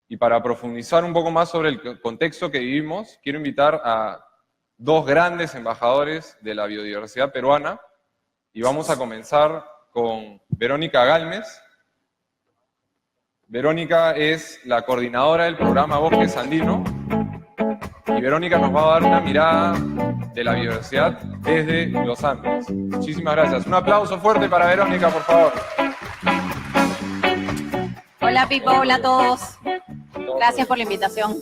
Y para profundizar un poco más sobre el contexto que vivimos, quiero invitar a dos grandes embajadores de la biodiversidad peruana, y vamos a comenzar con Verónica Galmes. Verónica es la coordinadora del programa Bosques Andino, y Verónica nos va a dar una mirada de la biodiversidad desde los Andes. Muchísimas gracias. Un aplauso fuerte para Verónica, por favor. Hola Pipo, hola a todos. Gracias por la invitación.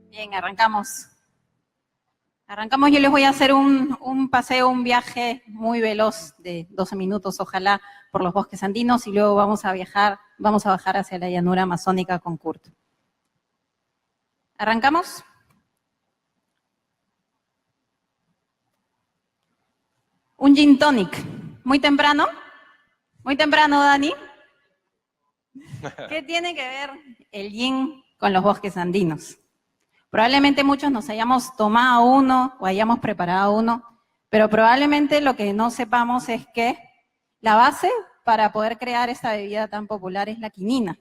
Bien, arrancamos. Arrancamos, yo les voy a hacer un paseo, un viaje muy veloz de 12 minutos, ojalá, por los bosques andinos, y luego vamos a bajar hacia la llanura amazónica con Kurt. ¿Arrancamos? Un gin tonic. ¿Muy temprano? ¿Muy temprano, Dani? ¿Qué tiene que ver el gin con los bosques andinos? Probablemente muchos nos hayamos tomado uno o hayamos preparado uno, pero probablemente lo que no sepamos es que la base para poder crear esta bebida tan popular es la quinina,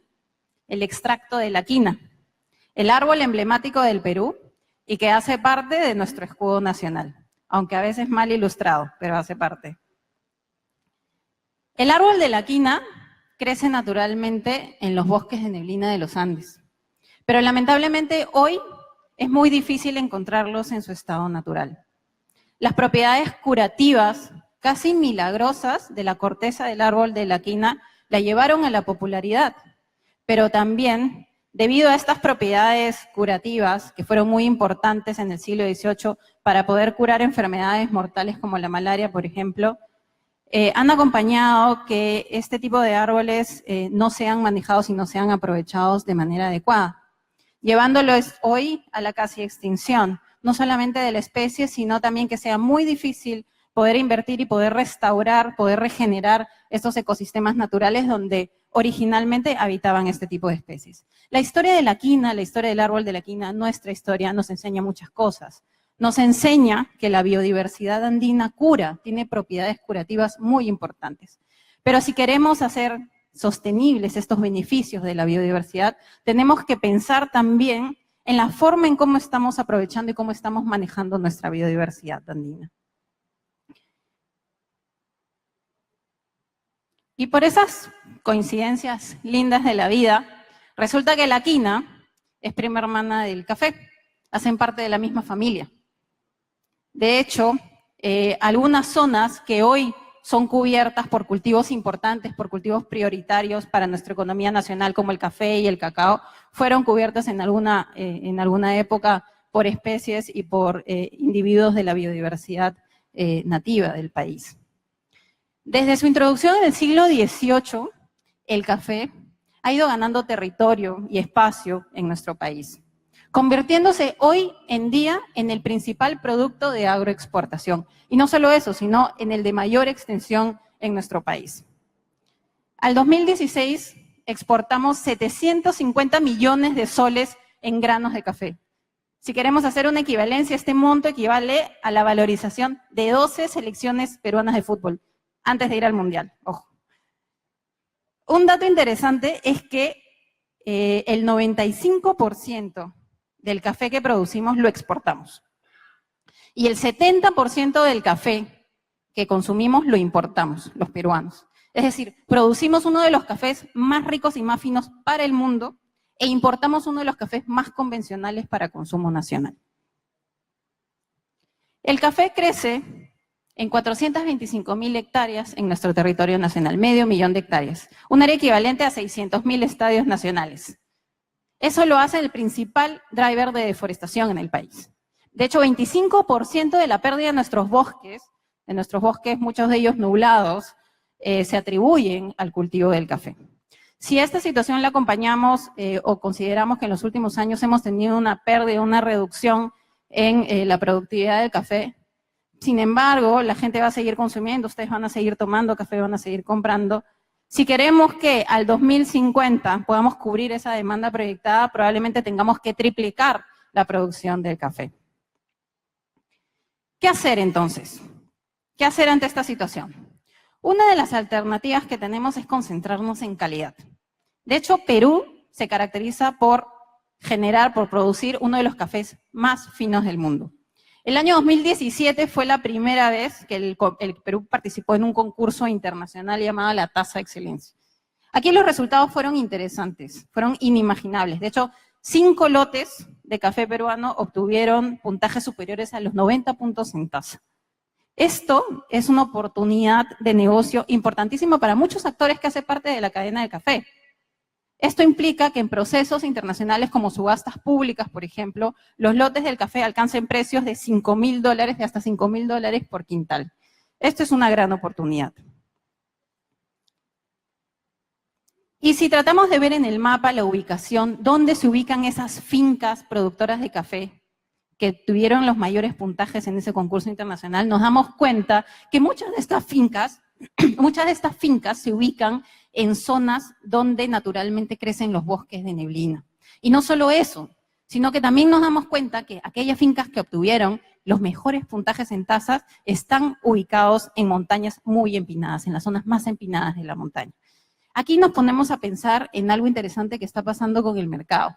el extracto de la quina, el árbol emblemático del Perú y que hace parte de nuestro escudo nacional, aunque a veces mal ilustrado, pero hace parte. El árbol de la quina crece naturalmente en los bosques de neblina de los Andes, pero lamentablemente hoy es muy difícil encontrarlos en su estado natural. Las propiedades curativas, casi milagrosas, de la corteza del árbol de la quina la llevaron a la popularidad, pero también, debido a estas propiedades curativas, que fueron muy importantes en el siglo XVIII para poder curar enfermedades mortales como la malaria, por ejemplo, han acompañado que este tipo de árboles no sean manejados y no sean aprovechados de manera adecuada, llevándolos hoy a la casi extinción, no solamente de la especie, sino también que sea muy difícil poder invertir y poder restaurar, poder regenerar estos ecosistemas naturales donde originalmente habitaban este tipo de especies. La historia de la quina, la historia del árbol de la quina, nuestra historia, nos enseña muchas cosas. Nos enseña que la biodiversidad andina cura, tiene propiedades curativas muy importantes. Pero si queremos hacer sostenibles estos beneficios de la biodiversidad, tenemos que pensar también en la forma en cómo estamos aprovechando y cómo estamos manejando nuestra biodiversidad andina. Y por esas coincidencias lindas de la vida, resulta que la quina es prima hermana del café, hacen parte de la misma familia. De hecho, algunas zonas que hoy son cubiertas por cultivos importantes, por cultivos prioritarios para nuestra economía nacional, como el café y el cacao, fueron cubiertas en alguna época por especies y por individuos de la biodiversidad nativa del país. Desde su introducción en el siglo XVIII, el café ha ido ganando territorio y espacio en nuestro país, convirtiéndose hoy en día en el principal producto de agroexportación. Y no solo eso, sino en el de mayor extensión en nuestro país. Al 2016 exportamos 750 millones de soles en granos de café. Si queremos hacer una equivalencia, este monto equivale a la valorización de 12 selecciones peruanas de fútbol, antes de ir al Mundial, ojo. Un dato interesante es que el 95% del café que producimos lo exportamos. Y el 70% del café que consumimos lo importamos, los peruanos. Es decir, producimos uno de los cafés más ricos y más finos para el mundo e importamos uno de los cafés más convencionales para consumo nacional. El café crece en 425.000 hectáreas en nuestro territorio nacional, 500.000 de hectáreas, un área equivalente a 600.000 estadios nacionales. Eso lo hace el principal driver de deforestación en el país. De hecho, 25% de la pérdida de nuestros bosques, muchos de ellos nublados, se atribuyen al cultivo del café. Si a esta situación la acompañamos o consideramos que en los últimos años hemos tenido una pérdida, una reducción en la productividad del café, sin embargo, la gente va a seguir consumiendo, ustedes van a seguir tomando café, van a seguir comprando. Si queremos que al 2050 podamos cubrir esa demanda proyectada, probablemente tengamos que triplicar la producción del café. ¿Qué hacer entonces? ¿Qué hacer ante esta situación? Una de las alternativas que tenemos es concentrarnos en calidad. De hecho, Perú se caracteriza por producir uno de los cafés más finos del mundo. El año 2017 fue la primera vez que el Perú participó en un concurso internacional llamado la Tasa de Excelencia. Aquí los resultados fueron interesantes, fueron inimaginables. De hecho, 5 lotes de café peruano obtuvieron puntajes superiores a los 90 puntos en tasa. Esto es una oportunidad de negocio importantísima para muchos actores que hacen parte de la cadena de café. Esto implica que en procesos internacionales como subastas públicas, por ejemplo, los lotes del café alcancen precios de $5.000, de hasta $5.000 por quintal. Esto es una gran oportunidad. Y si tratamos de ver en el mapa la ubicación, dónde se ubican esas fincas productoras de café que tuvieron los mayores puntajes en ese concurso internacional, nos damos cuenta que muchas de estas fincas se ubican en zonas donde naturalmente crecen los bosques de neblina. Y no solo eso, sino que también nos damos cuenta que aquellas fincas que obtuvieron los mejores puntajes en tasas están ubicados en montañas muy empinadas, en las zonas más empinadas de la montaña. Aquí nos ponemos a pensar en algo interesante que está pasando con el mercado.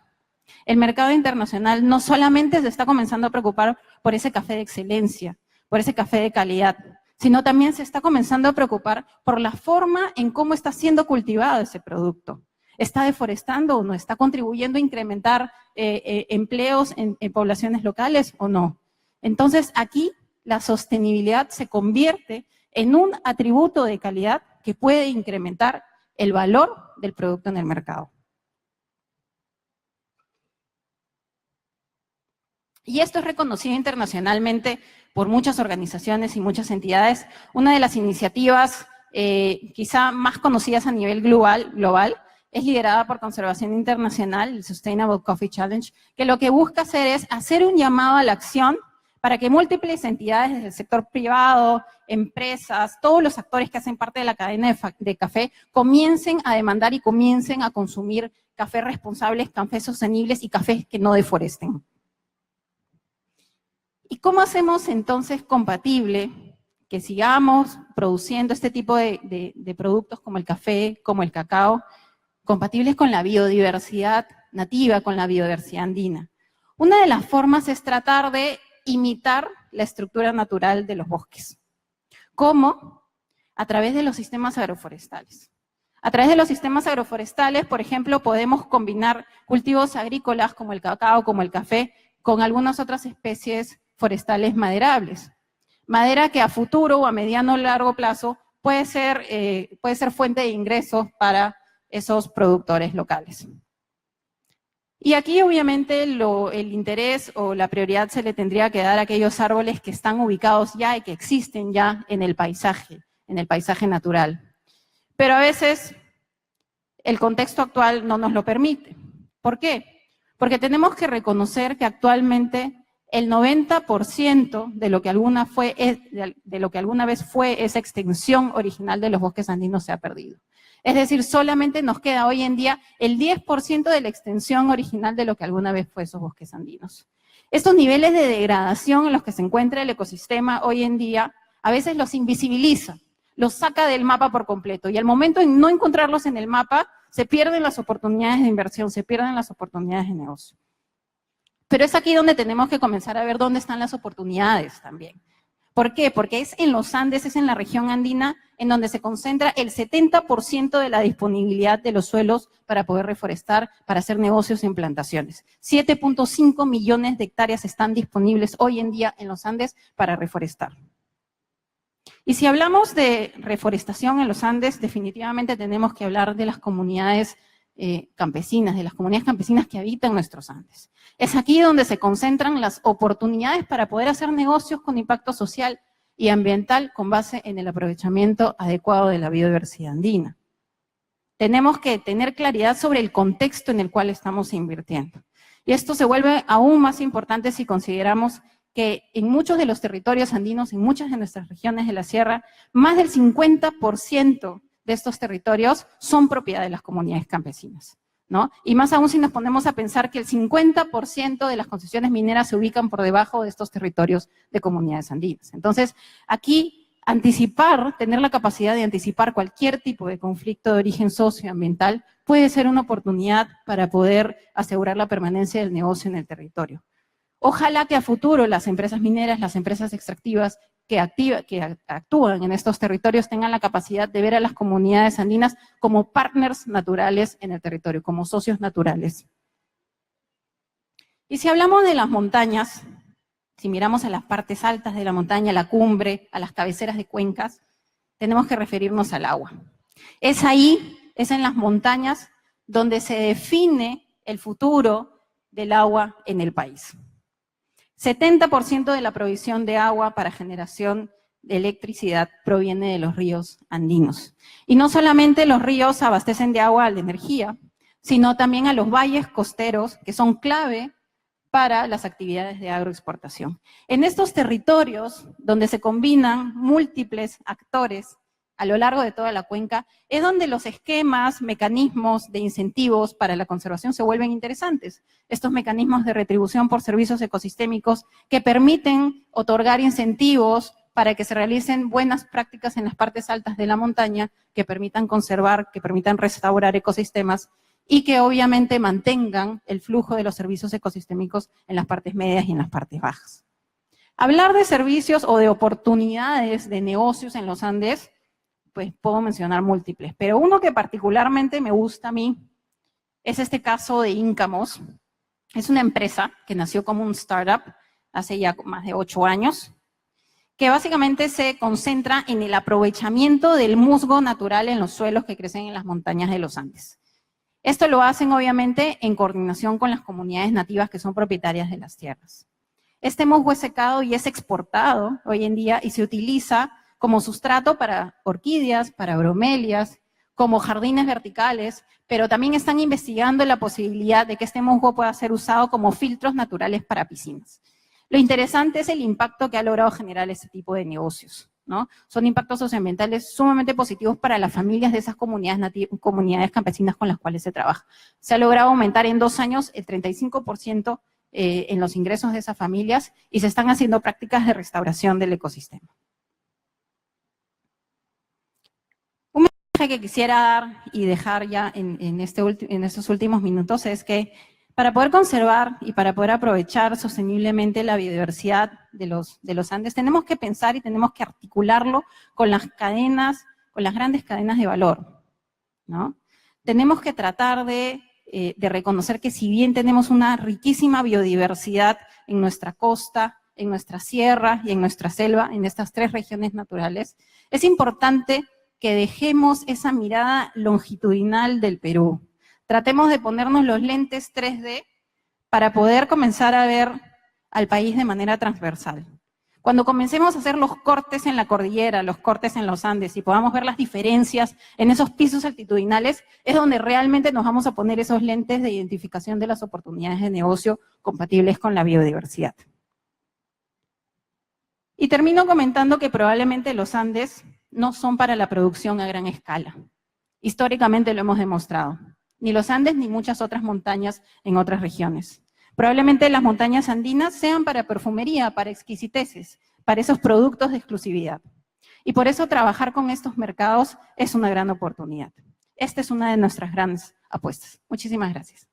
El mercado internacional no solamente se está comenzando a preocupar por ese café de excelencia, por ese café de calidad, sino también se está comenzando a preocupar por la forma en cómo está siendo cultivado ese producto. ¿Está deforestando o no? ¿Está contribuyendo a incrementar empleos en poblaciones locales o no? Entonces, aquí la sostenibilidad se convierte en un atributo de calidad que puede incrementar el valor del producto en el mercado. Y esto es reconocido internacionalmente por muchas organizaciones y muchas entidades. Una de las iniciativas quizá más conocidas a nivel global es liderada por Conservación Internacional, el Sustainable Coffee Challenge, que lo que busca hacer es hacer un llamado a la acción para que múltiples entidades desde el sector privado, empresas, todos los actores que hacen parte de la cadena de café, comiencen a demandar y comiencen a consumir cafés responsables, cafés sostenibles y cafés que no deforesten. ¿Y cómo hacemos entonces compatible que sigamos produciendo este tipo de productos como el café, como el cacao, compatibles con la biodiversidad nativa, con la biodiversidad andina? Una de las formas es tratar de imitar la estructura natural de los bosques. ¿Cómo? A través de los sistemas agroforestales. A través de los sistemas agroforestales, por ejemplo, podemos combinar cultivos agrícolas como el cacao, como el café, con algunas otras especies forestales maderables. Madera que a futuro o a mediano o largo plazo puede ser fuente de ingresos para esos productores locales. Y aquí obviamente el interés o la prioridad se le tendría que dar a aquellos árboles que están ubicados ya y que existen ya en el paisaje natural. Pero a veces el contexto actual no nos lo permite. ¿Por qué? Porque tenemos que reconocer que actualmente el 90% de lo que alguna vez fue esa extensión original de los bosques andinos se ha perdido. Es decir, solamente nos queda hoy en día el 10% de la extensión original de lo que alguna vez fue esos bosques andinos. Estos niveles de degradación en los que se encuentra el ecosistema hoy en día, a veces los invisibiliza, los saca del mapa por completo, y al momento de no encontrarlos en el mapa, se pierden las oportunidades de inversión, se pierden las oportunidades de negocio. Pero es aquí donde tenemos que comenzar a ver dónde están las oportunidades también. ¿Por qué? Porque es en los Andes, es en la región andina, en donde se concentra el 70% de la disponibilidad de los suelos para poder reforestar, para hacer negocios en plantaciones. 7.5 millones de hectáreas están disponibles hoy en día en los Andes para reforestar. Y si hablamos de reforestación en los Andes, definitivamente tenemos que hablar de las comunidades campesinas, de las comunidades campesinas que habitan nuestros Andes. Es aquí donde se concentran las oportunidades para poder hacer negocios con impacto social y ambiental con base en el aprovechamiento adecuado de la biodiversidad andina. Tenemos que tener claridad sobre el contexto en el cual estamos invirtiendo. Y esto se vuelve aún más importante si consideramos que en muchos de los territorios andinos, en muchas de nuestras regiones de la sierra, más del 50% de estos territorios son propiedad de las comunidades campesinas, ¿no? Y más aún si nos ponemos a pensar que el 50% de las concesiones mineras se ubican por debajo de estos territorios de comunidades andinas. Entonces, aquí anticipar, tener la capacidad de anticipar cualquier tipo de conflicto de origen socioambiental puede ser una oportunidad para poder asegurar la permanencia del negocio en el territorio. Ojalá que a futuro las empresas mineras, las empresas extractivas que actúan en estos territorios tengan la capacidad de ver a las comunidades andinas como partners naturales en el territorio, como socios naturales. Y si hablamos de las montañas, si miramos a las partes altas de la montaña, a la cumbre, a las cabeceras de cuencas, tenemos que referirnos al agua. Es ahí, es en las montañas, donde se define el futuro del agua en el país. 70% de la provisión de agua para generación de electricidad proviene de los ríos andinos. Y no solamente los ríos abastecen de agua a la energía, sino también a los valles costeros, que son clave para las actividades de agroexportación. En estos territorios, donde se combinan múltiples actores a lo largo de toda la cuenca, es donde los esquemas, mecanismos de incentivos para la conservación se vuelven interesantes. Estos mecanismos de retribución por servicios ecosistémicos que permiten otorgar incentivos para que se realicen buenas prácticas en las partes altas de la montaña, que permitan conservar, que permitan restaurar ecosistemas y que obviamente mantengan el flujo de los servicios ecosistémicos en las partes medias y en las partes bajas. Hablar de servicios o de oportunidades de negocios en los Andes, pues puedo mencionar múltiples, pero uno que particularmente me gusta a mí es este caso de Incamos. Es una empresa que nació como un startup hace ya más de 8 años, que básicamente se concentra en el aprovechamiento del musgo natural en los suelos que crecen en las montañas de los Andes. Esto lo hacen obviamente en coordinación con las comunidades nativas que son propietarias de las tierras. Este musgo es secado y es exportado hoy en día y se utiliza como sustrato para orquídeas, para bromelias, como jardines verticales, pero también están investigando la posibilidad de que este musgo pueda ser usado como filtros naturales para piscinas. Lo interesante es el impacto que ha logrado generar este tipo de negocios, ¿no? Son impactos socioambientales sumamente positivos para las familias de esas comunidades campesinas con las cuales se trabaja. Se ha logrado aumentar en 2 años el 35% en los ingresos de esas familias y se están haciendo prácticas de restauración del ecosistema. Un mensaje que quisiera dar y dejar ya en estos últimos minutos es que para poder conservar y para poder aprovechar sosteniblemente la biodiversidad de los Andes, tenemos que pensar y tenemos que articularlo con las cadenas, con las grandes cadenas de valor, ¿no? Tenemos que tratar de reconocer que si bien tenemos una riquísima biodiversidad en nuestra costa, en nuestra sierra y en nuestra selva, en estas 3 regiones naturales, es importante que dejemos esa mirada longitudinal del Perú. Tratemos de ponernos los lentes 3D para poder comenzar a ver al país de manera transversal. Cuando comencemos a hacer los cortes en la cordillera, los cortes en los Andes y podamos ver las diferencias en esos pisos altitudinales, es donde realmente nos vamos a poner esos lentes de identificación de las oportunidades de negocio compatibles con la biodiversidad. Y termino comentando que probablemente los Andes no son para la producción a gran escala. Históricamente lo hemos demostrado. Ni los Andes ni muchas otras montañas en otras regiones. Probablemente las montañas andinas sean para perfumería, para exquisiteces, para esos productos de exclusividad. Y por eso trabajar con estos mercados es una gran oportunidad. Esta es una de nuestras grandes apuestas. Muchísimas gracias.